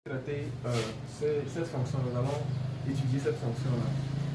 traiter cette fonction, nous allons étudier cette fonction-là.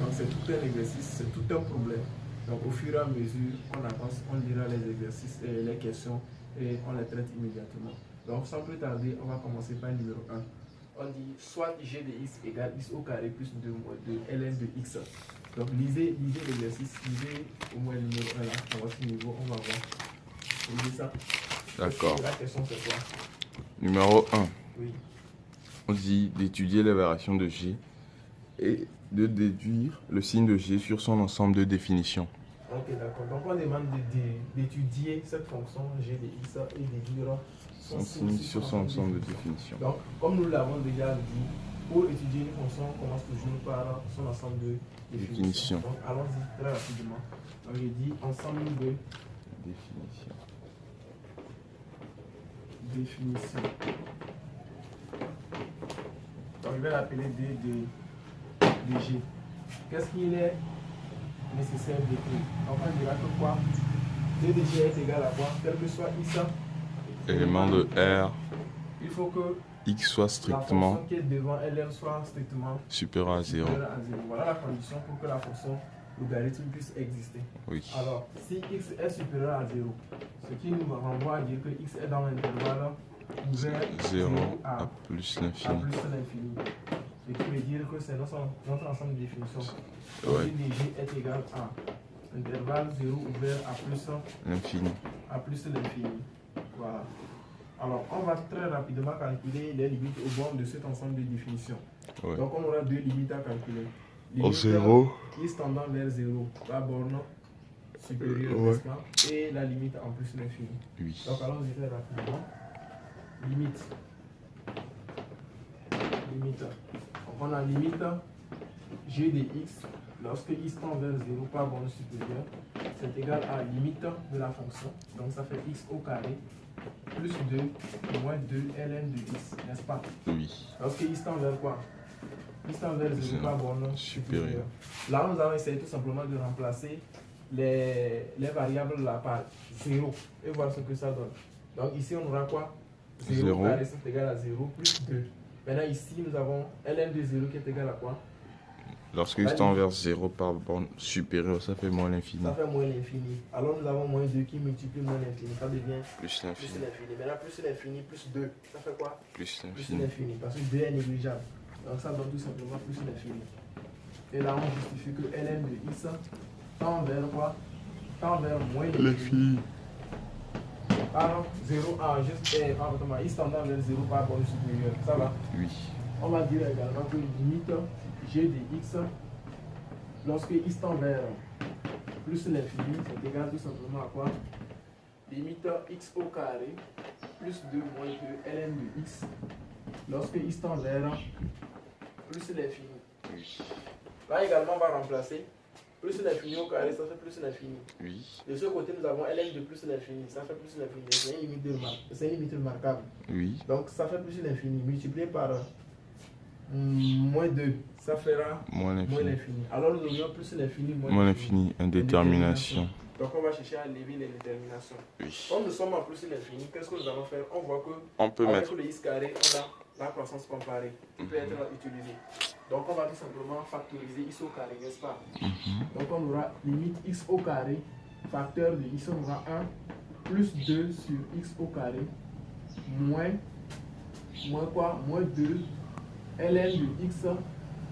Donc c'est tout un exercice, c'est tout un problème. Donc au fur et à mesure qu'on avance, on lira les exercices et les questions et on les traite immédiatement. Donc sans plus tarder, on va commencer par le numéro 1. On dit soit g de x égale x au carré plus 2 moins 2 ln de x. Donc lisez l'exercice, lisez au moins le numéro 1 là, on va ce niveau, on va voir. Lisez ça. D'accord. La question c'est quoi? Numéro 1. Oui. On dit d'étudier les variations de G et de déduire le signe de G sur son ensemble de définitions. Ok, d'accord. Donc on demande d'étudier cette fonction g de x et déduire Son signe sur son ensemble de définitions. Donc, comme nous l'avons déjà dit, pour étudier une fonction, on commence toujours par son ensemble de définitions. Donc allons-y très rapidement. Donc je dis ensemble de définition. Donc je vais l'appeler D de G. Qu'est-ce qu'il est nécessaire d'écrire? Donc on dira que quoi? D de G est égal à quoi? Quel que soit x, élément de R, il faut que x soit la strictement fonction qui est devant LR soit strictement supérieur à 0. supérieure à 0. Voilà la condition pour que la fonction logarithme puisse exister. Oui. Alors, si x est supérieur à 0, ce qui nous renvoie à dire que x est dans l'intervalle ouvert 0 à à plus à l'infini. plus l'infini. Ce qui veut dire que c'est notre ensemble de définitions. Ouais. Donc, g est égal à intervalle 0 ouvert à plus L'infini. l'infini. Voilà. Alors, on va très rapidement calculer les limites aux bornes de cet ensemble de définitions. Ouais. Donc, on aura deux limites à calculer. Au Limite 0. x tendant vers 0, la borne supérieure, Ouais. n'est-ce pas? Et la limite en plus l'infini. Oui. Donc, allons-y très rapidement. Limite. Donc, on a limite g de x lorsque x tend vers 0 par borne supérieure, c'est égal à limite de la fonction. Donc, ça fait x au carré plus 2 moins 2 ln de x, n'est-ce pas? Oui. Lorsque x tend vers quoi? X tend vers 0 par borne supérieure. Supérieur. Là, nous allons essayer tout simplement de remplacer les variables là par 0 et voir ce que ça donne. Donc ici, on aura quoi? 0 0. carré, c'est égal à 0 plus 2. Maintenant, ici, nous avons ln de 0 qui est égal à quoi? Lorsque x tend vers 0 par borne supérieure, ça fait moins l'infini. Ça fait moins l'infini. Alors, nous avons moins 2 qui multiplie moins l'infini. Ça devient Plus plus l'infini. l'infini. Maintenant, plus l'infini plus 2. Ça fait quoi? Plus Plus l'infini. l'infini. Parce que 2 est négligeable. Donc, ça donne tout simplement plus l'infini. Et là, on justifie que ln de x tend vers quoi? Tend vers moins l'infini. Par 0 à juste x tendant vers 0 par borne supérieure. Ça va? Oui. On va dire également que limite g de x lorsque x tend vers plus l'infini, c'est égal tout simplement à quoi? Limite x au carré plus 2 moins 2 ln de x lorsque x tend vers plus l'infini. Oui. Là également, on va remplacer plus l'infini au carré, ça fait plus l'infini. Oui. De ce côté, nous avons ln de plus l'infini, ça fait plus l'infini. C'est une limite remarquable. Oui. Donc ça fait plus l'infini multiplié par moins 2, ça fera Moins moins l'infini. l'infini. Alors nous aurions plus l'infini, Moins l'infini. Indétermination. Donc on va chercher à lever les déterminations. Oui. Comme nous sommes en plus l'infini, qu'est-ce que nous allons faire? On voit que On peut avec mettre. le x carré, on a la croissance comparée qui peut être utilisée. Donc on va tout simplement factoriser x au carré, n'est-ce pas? Donc on aura limite x au carré, facteur de x, on aura 1 plus 2 sur x au carré, moins quoi? Moins 2 ln de x,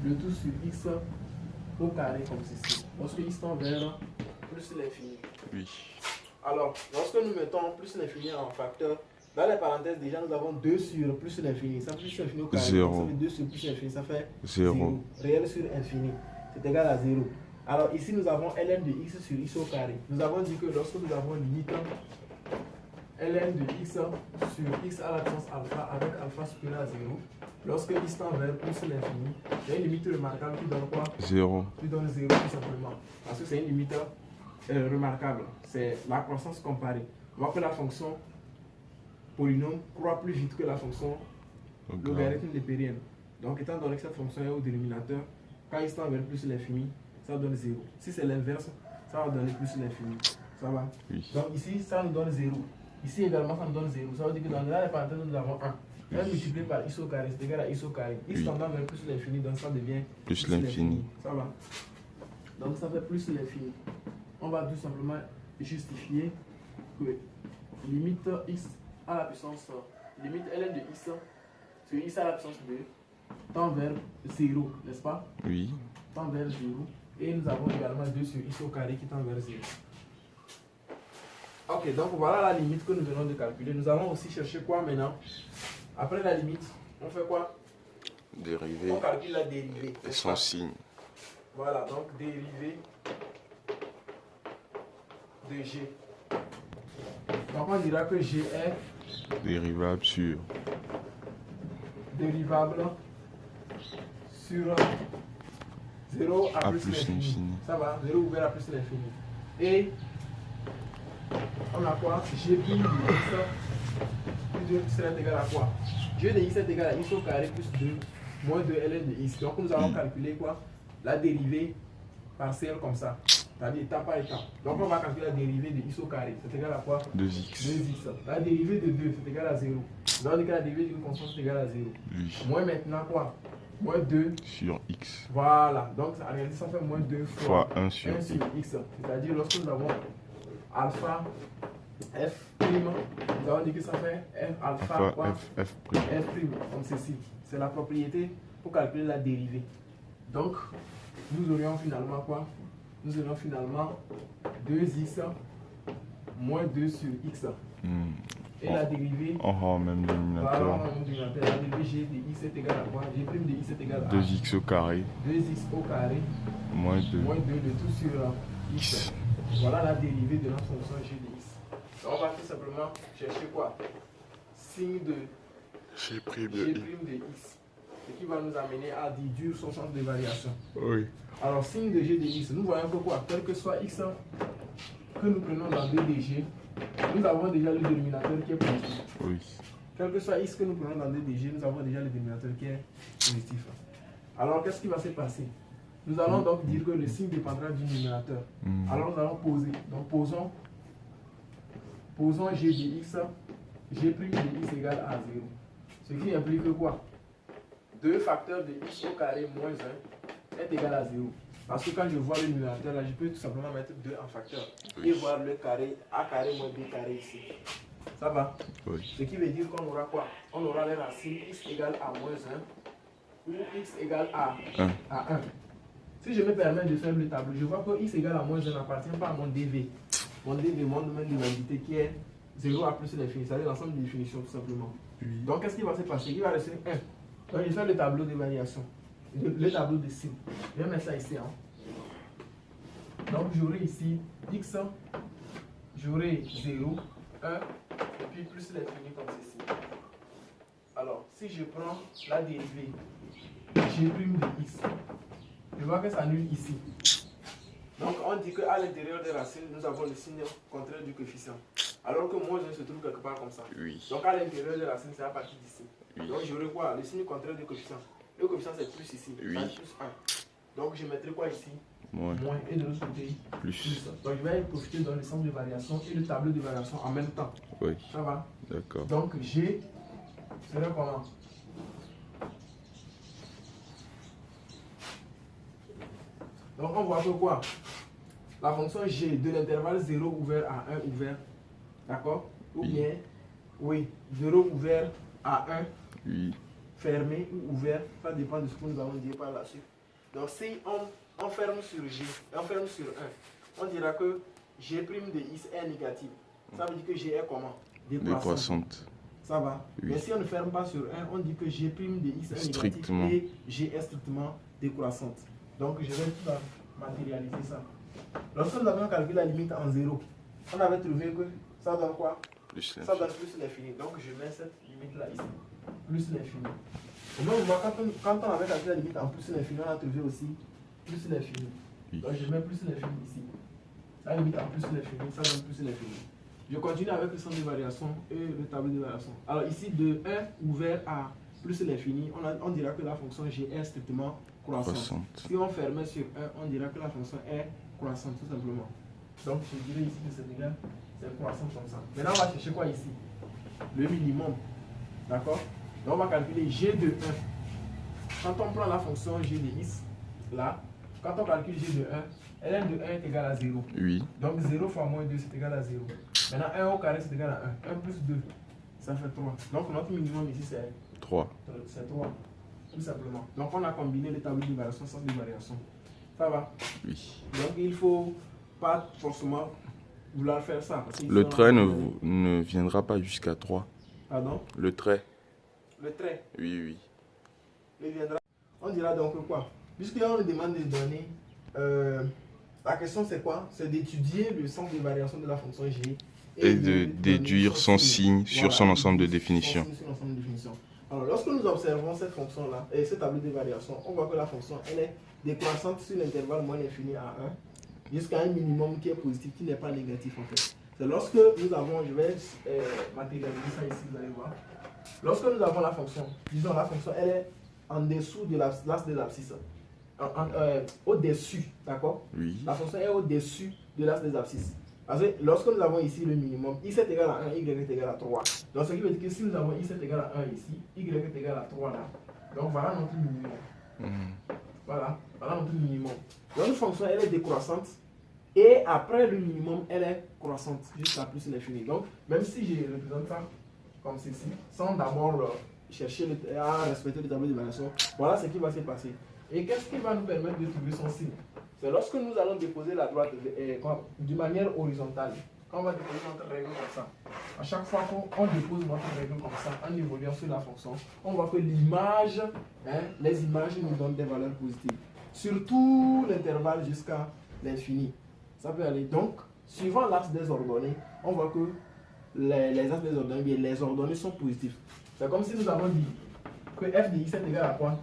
le tout sur x au carré comme ceci. Lorsque x tend vers plus l'infini. Oui. Alors, lorsque nous mettons plus l'infini en facteur, dans les parenthèses, déjà nous avons 2 sur plus l'infini. Ça fait plus l'infini au carré. Zéro. Ça fait 2 sur plus l'infini, ça fait 0. 0. Réel sur infini, c'est égal à 0. Alors ici nous avons ln de x sur x au carré. Nous avons dit que lorsque nous avons limite ln de x sur x à la puissance alpha avec alpha supérieur à 0, lorsque x tend vers plus l'infini, il y a une limite remarquable qui donne quoi? 0. Qui donne 0 tout simplement. Parce que c'est une limite remarquable. C'est la croissance comparée. On voit que la fonction polynôme croît plus vite que la fonction logarithme népérienne. Donc étant donné que cette fonction est au dénominateur, quand x tend vers plus l'infini, ça donne 0. Si c'est l'inverse, ça va donner plus l'infini. Ça va? Oui. Donc ici, ça nous donne 0. Ici également, ça nous donne 0. Ça veut dire que dans les parenthèses, nous avons 1. 1 multiplié par x au carré, c'est égal à x au carré. X tendant vers plus l'infini, donc ça devient plus l'infini. Ça va. Donc ça fait plus l'infini. On va tout simplement justifier que limite x à la puissance, limite ln de x sur x à la puissance 2 tend vers 0, n'est-ce pas? Oui. Tend vers 0. Et nous avons également 2 sur x au carré qui tend vers 0. Ok, donc voilà la limite que nous venons de calculer. Nous allons aussi chercher quoi maintenant? Après la limite, on fait quoi? Dérivée. On calcule la dérivée. Et son signe. Voilà, donc dérivée de g. Donc on dira que g est dérivable sur sur 0 à plus l'infini. Ça va, 0 ouvert à plus l'infini. Et on a quoi? G prime de x plus 2 serait égal à quoi? G de x est égal à x au carré plus 2 moins 2 ln de x. Donc nous allons calculer quoi? La dérivée partielle comme ça. C'est-à-dire étape par étape. Donc on va calculer la dérivée de x au carré. C'est égal à quoi? 2x. 2x. La dérivée de 2, c'est égal à 0. Nous allons dire que la dérivée d'une constante c'est égal à 0. Oui. Moins maintenant quoi? Moins 2 sur x. Voilà. Donc en réalité ça fait moins 2 fois 1 sur x. C'est-à-dire lorsque nous avons alpha f prime, nous allons dire que ça fait f alpha quoi? f prime. F prime, comme ceci. C'est la propriété pour calculer la dérivée. Donc, nous aurions finalement quoi? Nous aurions finalement 2x moins 2 sur x. Et la dérivée, on rend même dénominateur. La dérivée g de x est égal à quoi? G prime de x est égal à 2x au carré. 2x au carré moins 2. Moins 2 de tout sur x. Voilà la dérivée de notre fonction g de x. Donc, on va tout simplement chercher quoi? Signe de G prime de x. Ce qui va nous amener à déduire son sens de variation. Oui. Alors, signe de g de x, nous voyons que quoi? Quel que soit x que nous prenons dans 2dg, nous avons déjà le dénominateur qui est positif. Oui. Quel que soit x que nous prenons dans 2dg, nous avons déjà le dénominateur qui est positif. Alors, qu'est-ce qui va se passer? Nous allons donc dire que le signe dépendra du numérateur. Alors, nous allons poser. Donc, posons g de x, g' de x égale à 0. Ce qui implique quoi? 2 facteurs de x au carré moins 1 est égal à 0. Parce que quand je vois le numérateur là, je peux tout simplement mettre 2 en facteur. Et voir le carré a carré moins b carré ici. Ça va? Oui. Ce qui veut dire qu'on aura quoi? On aura les racines x égale à moins 1 ou x égale à 1. Si je me permets de faire le tableau, je vois que x égale à moins 1 n'appartient pas à mon dv. Mon dv, mon domaine de l'unité qui est 0 à plus l'infini, c'est-à-dire l'ensemble des définitions tout simplement. Oui. Donc qu'est-ce qui va se passer? Il va rester 1. Donc je vais faire le tableau de variation, le tableau de signes. Je vais mettre ça ici. Donc j'aurai ici x, j'aurai 0, 1, et puis plus l'infini comme ceci. Alors si je prends la dérivée g' de x, je vois que ça annule ici. Donc on dit qu'à l'intérieur des racines, nous avons le signe contraire du coefficient. Alors que moins 1 se trouve quelque part comme ça. Oui. Donc à l'intérieur des racines, c'est à partir d'ici. Oui. Donc j'aurai quoi? Le signe contraire du coefficient. Le coefficient c'est plus ici. Oui. C'est plus 1. Donc je mettrai quoi ici? Moins. Et de l'autre côté, Plus. Donc je vais profiter dans le centre de variation et le tableau de variation en même temps. Oui. Ça va? D'accord. Donc G serait comment? Donc on voit que quoi? La fonction g de l'intervalle 0 ouvert à 1 ouvert, d'accord? Ou bien, oui, 0 ouvert à 1 Oui. fermé ou ouvert, ça dépend de ce que nous allons dire par la suite. Donc si on ferme sur g, on ferme sur 1, on dira que g' de x est négatif. Ça veut dire que g est comment? Décroissante. Ça va? Oui. Mais si on ne ferme pas sur 1, on dit que g' de x est Strictement. négatif et g est strictement décroissante. Donc je vais tout matérialiser ça. Lorsque nous avons calculé la limite en 0, on avait trouvé que ça donne quoi? Plus Ça donne plus l'infini. Donc je mets cette limite là ici. Plus l'infini. Au même moment, quand on avait calculé la limite en plus l'infini, on a trouvé aussi plus l'infini. Oui. Donc je mets plus l'infini ici. La limite en plus l'infini, ça donne plus l'infini. Je continue avec le centre de variation et le tableau de variation. Alors ici, de 1 ouvert à plus l'infini, on dira que la fonction g est strictement croissante. Si on fermait sur 1, on dira que la fonction est croissante tout simplement. Donc je dirais ici que c'est égal, c'est croissant comme ça. Maintenant on va chercher quoi ici? Le minimum. D'accord? Donc on va calculer G de 1. Quand on prend la fonction G de x, là, quand on calcule G de 1, ln de 1 est égal à 0. Oui. Donc 0 fois moins 2, c'est égal à 0. Maintenant, 1 au carré, c'est égal à 1. 1 plus 2, ça fait 3. Donc notre minimum ici, c'est 3. C'est 3, tout simplement. Donc on a combiné les tableaux de variation sans de variation. Ça va? Oui. Donc il ne faut pas forcément vouloir faire ça. Le trait ne viendra pas jusqu'à 3. Pardon? Le trait. Le trait. Oui, oui. Il viendra. On dira donc quoi? Puisqu'on nous demande de donner, la question c'est quoi? C'est d'étudier le sens de variation de la fonction G et de déduire son signe sur son ensemble de définitions. Alors, lorsque nous observons cette fonction-là, et ce tableau de variation, on voit que la fonction elle est décroissante sur l'intervalle moins infini à 1 jusqu'à un minimum qui est positif, qui n'est pas négatif en fait. C'est lorsque nous avons, je vais matérialiser ça ici, vous allez voir. Lorsque nous avons la fonction, disons la fonction elle est en dessous de l'axe de l'abscisse, au-dessus, d'accord? Oui. La fonction est au-dessus de l'axe des abscisses. Parce que lorsque nous avons ici le minimum, x est égal à 1, y est égal à 3. Donc ce qui veut dire que si nous avons x est égal à 1 ici, y est égal à 3 là. Donc voilà notre minimum. Voilà notre minimum. Donc notre fonction elle est décroissante et après le minimum elle est croissante jusqu'à plus l'infini. Donc même si je représente ça comme ceci, sans d'abord chercher à respecter le tableau de variation, voilà ce qui va se passer. Et qu'est-ce qui va nous permettre de trouver son signe? C'est lorsque nous allons déposer la droite d'une manière horizontale. Quand on va déposer notre règle comme ça, à chaque fois qu'on dépose notre règle comme ça, en évoluant sur la fonction, on voit que l'image, les images nous donnent des valeurs positives. Sur tout l'intervalle jusqu'à l'infini. Ça peut aller. Donc, suivant l'axe des ordonnées, on voit que les axes des ordonnées, bien, les ordonnées sont positifs. C'est comme si nous avons dit que f de x est égal à quoi?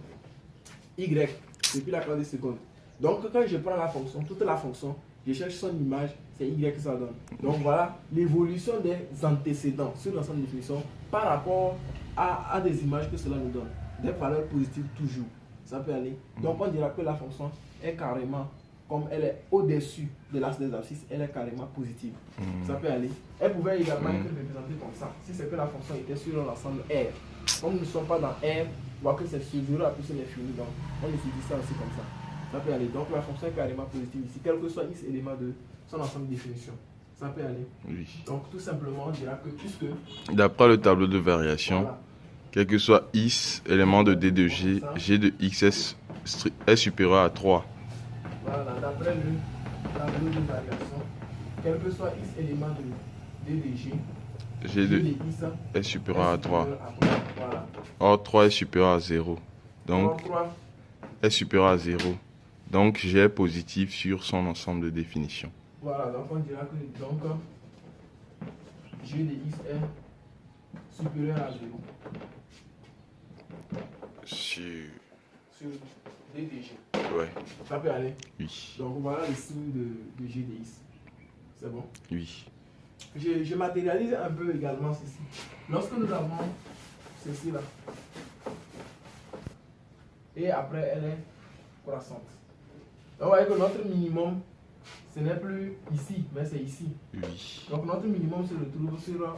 Y, depuis la classe de seconde. Donc, quand je prends la fonction, toute la fonction, je cherche son image, c'est y que ça donne. Donc, voilà l'évolution des antécédents sur l'ensemble de définition par rapport à des images que cela nous donne. Des valeurs positives toujours. Ça peut aller. Donc, on dira que la fonction est carrément, comme elle est au-dessus de l'axe des abscisses, elle est carrément positive. Ça peut aller. Elle pouvait également être représentée comme ça, si c'est que la fonction était sur l'ensemble R. Comme nous ne sommes pas dans R, on voit que c'est sur 0 à plus l'infini. Donc, on utilise ça aussi comme ça. Ça peut aller. Donc la fonction est carrément positive ici, quel que soit x élément de son ensemble de définition. Ça peut aller. Oui. Donc tout simplement, on dira que puisque... D'après le tableau de variation, voilà, quel que soit x élément de d de g, g de x est supérieur à 3. Voilà, d'après le tableau de variation, quel que soit x élément de d de g, g de x est supérieur à 3. Voilà. Or 3 est supérieur à 0. Donc, 3 est supérieur à 0. Donc, G est positif sur son ensemble de définitions. Voilà, donc on dira que donc, G de x est supérieur à 0. Sur D de G. Ouais. Ça peut aller? Oui. Donc voilà le signe de G de x. C'est bon? Oui. Je matérialise un peu également ceci. Lorsque nous avons ceci là, et après elle est croissante. Donc vous voyez que notre minimum, ce n'est plus ici, mais c'est ici. Oui. Donc notre minimum se retrouve sur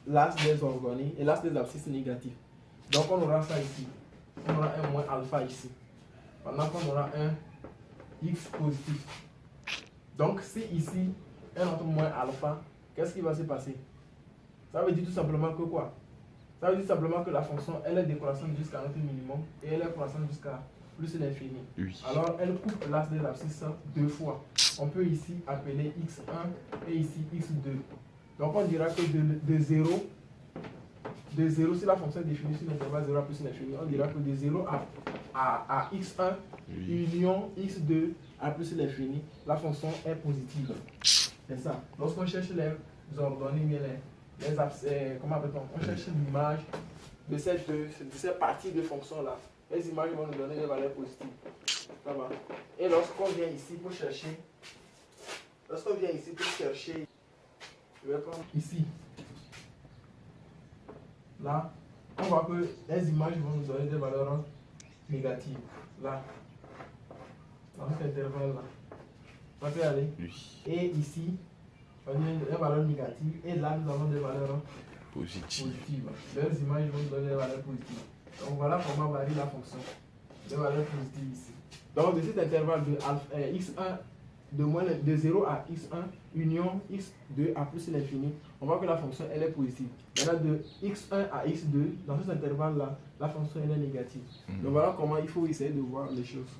l'axe des orgonées et l'axe des abscisses négatifs. Donc on aura ça ici. On aura un moins alpha ici. Pendant qu'on aura un x positif. Donc si ici, un autre moins alpha, qu'est-ce qui va se passer? Ça veut dire tout simplement que quoi? Ça veut dire simplement que la fonction, elle est décroissante jusqu'à notre minimum et elle est croissante jusqu'à plus l'infini. Oui. Alors, elle coupe l'axe des abscisses deux fois. On peut ici appeler x1 et ici x2. Donc, on dira que de 0, si la fonction est définie sur l'intervalle 0 à plus l'infini, on dira que de 0 à x1, oui, union x2 à plus l'infini, la fonction est positive. C'est ça. Lorsqu'on cherche les ordonnées, comment appelle-t-on? On cherche l'image de ces parties de fonctions-là. Les images vont nous donner des valeurs positives. Ça va. Et lorsqu'on vient ici pour chercher, je vais prendre ici. Là, on voit que les images vont nous donner des valeurs négatives. Là. Dans cet intervalle-là. Ça peut aller. Oui. Et ici, on a des valeurs négatives. Et là, nous avons des valeurs positive. positive. Leurs images vont donner des valeurs positives. Donc voilà comment varie la fonction. Des valeurs positives ici. Donc de cet intervalle de x1 de 0 à x1 union x2 à plus l'infini, on voit que la fonction elle est positive. Maintenant de x1 à x2, dans cet intervalle là, la fonction elle est négative. Donc voilà comment il faut essayer de voir les choses.